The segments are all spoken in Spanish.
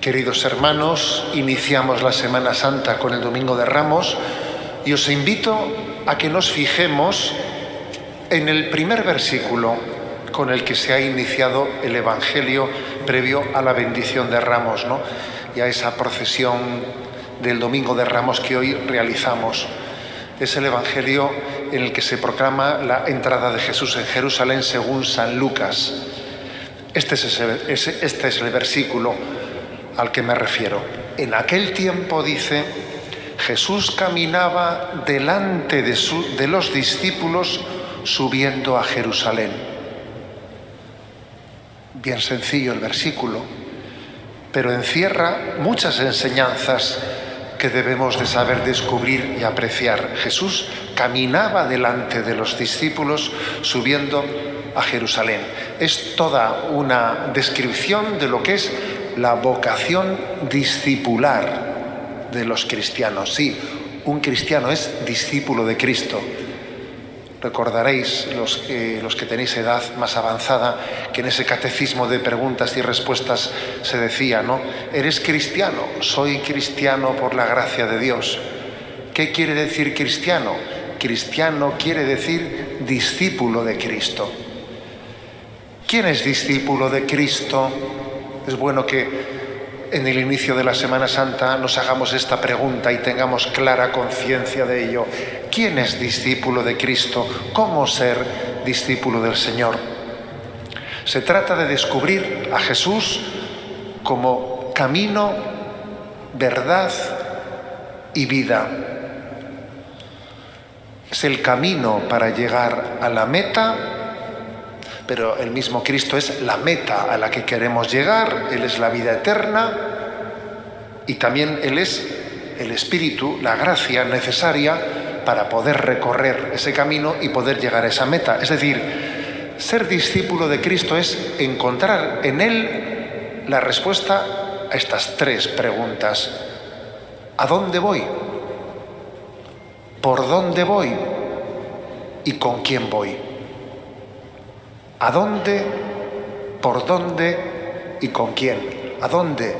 Queridos hermanos, iniciamos la Semana Santa con el Domingo de Ramos y os invito a que nos fijemos en el primer versículo con el que se ha iniciado el Evangelio previo a la bendición de Ramos, ¿no? Y a esa procesión del Domingo de Ramos que hoy realizamos. Es el Evangelio en el que se proclama la entrada de Jesús en Jerusalén según San Lucas. Este es el versículo al que me refiero. En aquel tiempo, dice, Jesús caminaba delante de los discípulos subiendo a Jerusalén. Bien sencillo el versículo, pero encierra muchas enseñanzas que debemos de saber descubrir y apreciar. Jesús caminaba delante de los discípulos subiendo a Jerusalén. Es toda una descripción de lo que es la vocación discipular de los cristianos. Sí, un cristiano es discípulo de Cristo. Recordaréis, los que tenéis edad más avanzada, que en ese catecismo de preguntas y respuestas se decía, ¿no? ¿Eres cristiano? Soy cristiano por la gracia de Dios. ¿Qué quiere decir cristiano? Cristiano quiere decir discípulo de Cristo. ¿Quién es discípulo de Cristo? Es bueno que en el inicio de la Semana Santa nos hagamos esta pregunta y tengamos clara conciencia de ello. ¿Quién es discípulo de Cristo? ¿Cómo ser discípulo del Señor? Se trata de descubrir a Jesús como camino, verdad y vida. Es el camino para llegar a la meta, pero el mismo Cristo es la meta a la que queremos llegar. Él es la vida eterna y también Él es el Espíritu, la gracia necesaria para poder recorrer ese camino y poder llegar a esa meta. Es decir, ser discípulo de Cristo es encontrar en Él la respuesta a estas tres preguntas. ¿A dónde voy? ¿Por dónde voy? ¿Y con quién voy? ¿A dónde? ¿Por dónde? ¿Y con quién? ¿A dónde?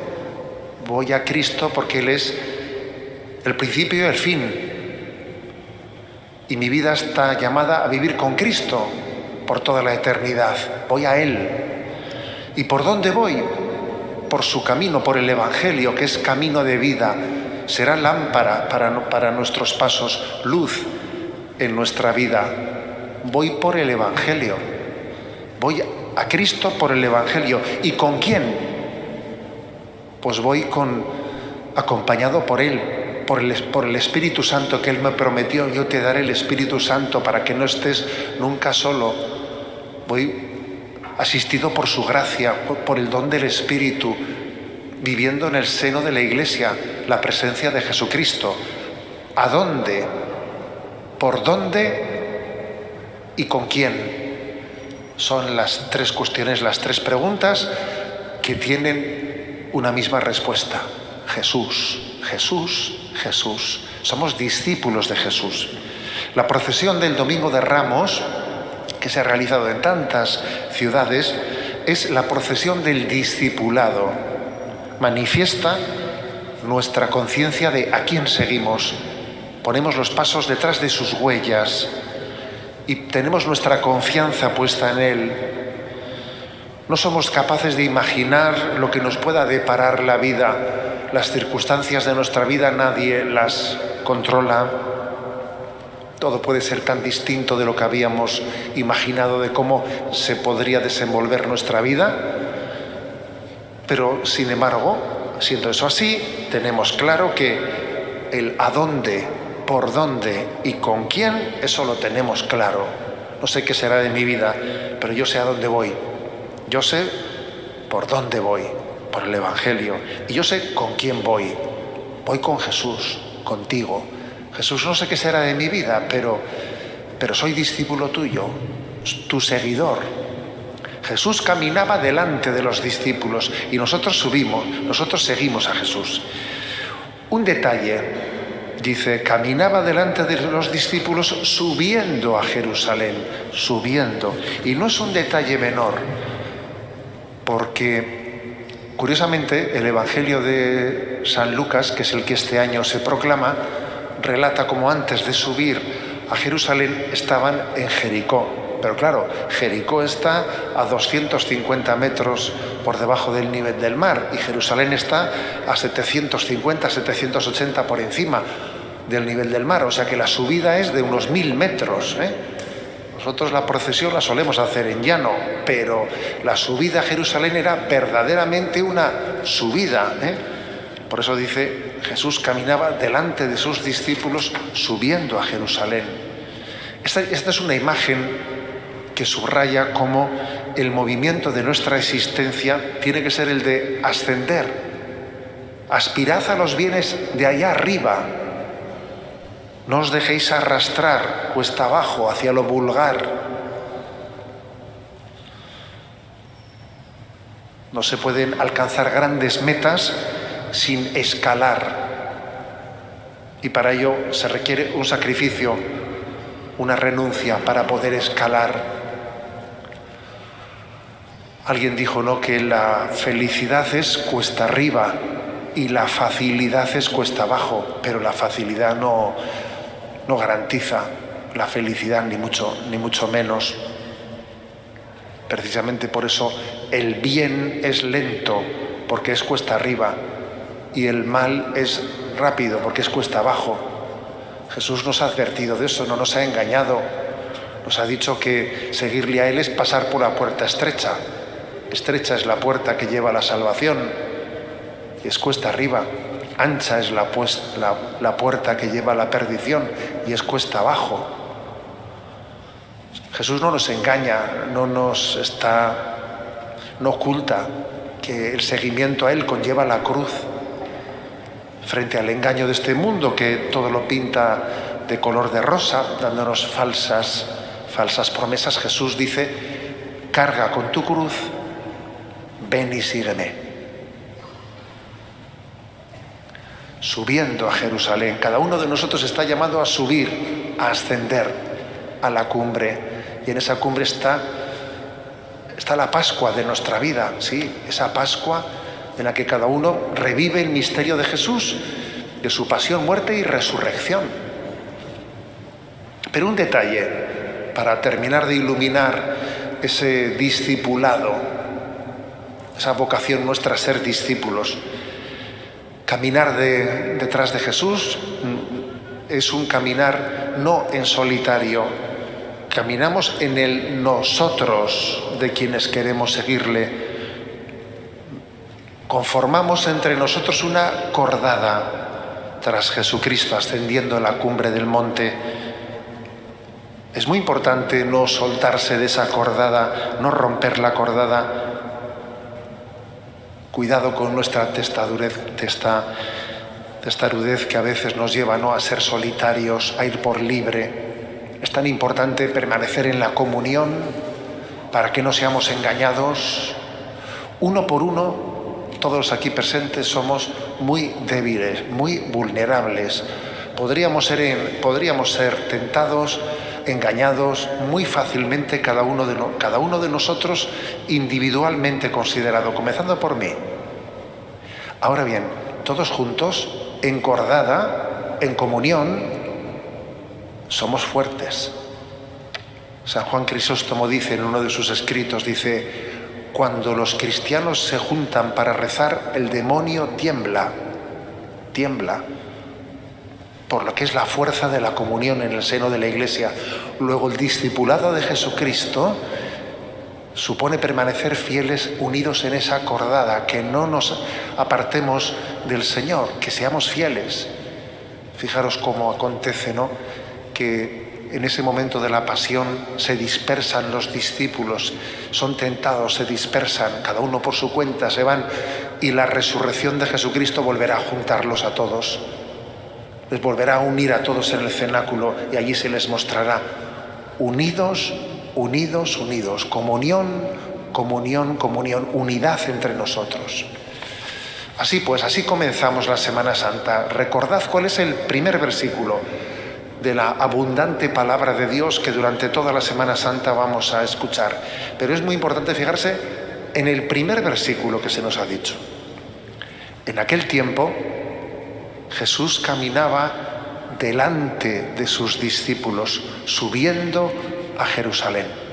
Voy a Cristo porque Él es el principio y el fin. Y mi vida está llamada a vivir con Cristo por toda la eternidad. Voy a Él. ¿Y por dónde voy? Por su camino, por el Evangelio, que es camino de vida. Será lámpara para nuestros pasos, luz en nuestra vida. Voy por el Evangelio. Voy a Cristo por el Evangelio. ¿Y con quién? Pues voy acompañado por Él, por el Espíritu Santo que Él me prometió. Yo te daré el Espíritu Santo para que no estés nunca solo. Voy asistido por su gracia, por el don del Espíritu, viviendo en el seno de la Iglesia la presencia de Jesucristo. ¿A dónde? ¿Por dónde? ¿Y con quién? Son las tres cuestiones, las tres preguntas que tienen una misma respuesta. Jesús, Jesús, Jesús. Somos discípulos de Jesús. La procesión del Domingo de Ramos, que se ha realizado en tantas ciudades, es la procesión del discipulado. Manifiesta nuestra conciencia de a quién seguimos. Ponemos los pasos detrás de sus huellas y tenemos nuestra confianza puesta en Él. No somos capaces de imaginar lo que nos pueda deparar la vida. Las circunstancias de nuestra vida nadie las controla. Todo puede ser tan distinto de lo que habíamos imaginado de cómo se podría desenvolver nuestra vida. Pero, sin embargo, siendo eso así, tenemos claro que el a dónde, por dónde y con quién, eso lo tenemos claro. No sé qué será de mi vida, pero yo sé a dónde voy. Yo sé por dónde voy, por el Evangelio. Y yo sé con quién voy. Voy con Jesús, contigo. Jesús, no sé qué será de mi vida, pero soy discípulo tuyo, tu seguidor. Jesús caminaba delante de los discípulos y nosotros seguimos a Jesús. Un detalle, dice, caminaba delante de los discípulos subiendo a Jerusalén, subiendo. Y no es un detalle menor, porque Curiosamente, el Evangelio de San Lucas, que es el que este año se proclama, relata como antes de subir a Jerusalén estaban en Jericó. Pero claro, Jericó está a 250 metros por debajo del nivel del mar y Jerusalén está a 750, 780 por encima del nivel del mar. O sea que la subida es de unos 1000 metros. Nosotros la procesión la solemos hacer en llano, pero la subida a Jerusalén era verdaderamente una subida. Por eso dice, Jesús caminaba delante de sus discípulos subiendo a Jerusalén. Esta es una imagen que subraya cómo el movimiento de nuestra existencia tiene que ser el de ascender. Aspirad a los bienes de allá arriba. No os dejéis arrastrar cuesta abajo hacia lo vulgar. No se pueden alcanzar grandes metas sin escalar. Y para ello se requiere un sacrificio, una renuncia para poder escalar. Alguien dijo, ¿no?, que la felicidad es cuesta arriba y la facilidad es cuesta abajo, pero la facilidad no garantiza la felicidad, ni mucho menos. Precisamente por eso el bien es lento, porque es cuesta arriba, y el mal es rápido, porque es cuesta abajo. Jesús nos ha advertido de eso, no nos ha engañado. Nos ha dicho que seguirle a Él es pasar por la puerta estrecha. Estrecha es la puerta que lleva a la salvación, y es cuesta arriba. Ancha es la puerta que lleva a la perdición, y es cuesta abajo. Jesús no nos engaña, no oculta que el seguimiento a Él conlleva la cruz. Frente al engaño de este mundo que todo lo pinta de color de rosa, dándonos falsas promesas, Jesús dice, carga con tu cruz, ven y sígueme. Subiendo a Jerusalén, cada uno de nosotros está llamado a subir, a ascender a la cumbre, y en esa cumbre está la Pascua de nuestra vida, ¿sí? Esa Pascua en la que cada uno revive el misterio de Jesús, de su pasión, muerte y resurrección. Pero un detalle, para terminar de iluminar ese discipulado, esa vocación nuestra a ser discípulos. Caminar detrás de Jesús es un caminar no en solitario, caminamos en el nosotros de quienes queremos seguirle. Conformamos entre nosotros una cordada tras Jesucristo ascendiendo a la cumbre del monte. Es muy importante no soltarse de esa cordada, no romper la cordada. Cuidado con nuestra testarudez que a veces nos lleva, ¿no?, a ser solitarios, a ir por libre. Es tan importante permanecer en la comunión para que no seamos engañados. Uno por uno, todos aquí presentes somos muy débiles, muy vulnerables. Podríamos ser tentados, engañados muy fácilmente cada uno de nosotros individualmente considerado, comenzando por mí. Ahora bien, todos juntos, en cordada, en comunión, somos fuertes. San Juan Crisóstomo dice en uno de sus escritos, dice, cuando los cristianos se juntan para rezar, el demonio tiembla, por lo que es la fuerza de la comunión en el seno de la Iglesia. Luego el discipulado de Jesucristo supone permanecer fieles, unidos en esa cordada, que no nos apartemos del Señor, que seamos fieles. Fijaros cómo acontece, ¿no?, que en ese momento de la pasión se dispersan los discípulos, son tentados, se dispersan, cada uno por su cuenta se van, y la resurrección de Jesucristo volverá a juntarlos a todos. Les volverá a unir a todos en el cenáculo y allí se les mostrará unidos, unidos, unidos. Comunión, comunión, comunión, unidad entre nosotros. Así pues, así comenzamos la Semana Santa. Recordad cuál es el primer versículo de la abundante palabra de Dios que durante toda la Semana Santa vamos a escuchar. Pero es muy importante fijarse en el primer versículo que se nos ha dicho. En aquel tiempo, Jesús caminaba delante de sus discípulos, subiendo a Jerusalén.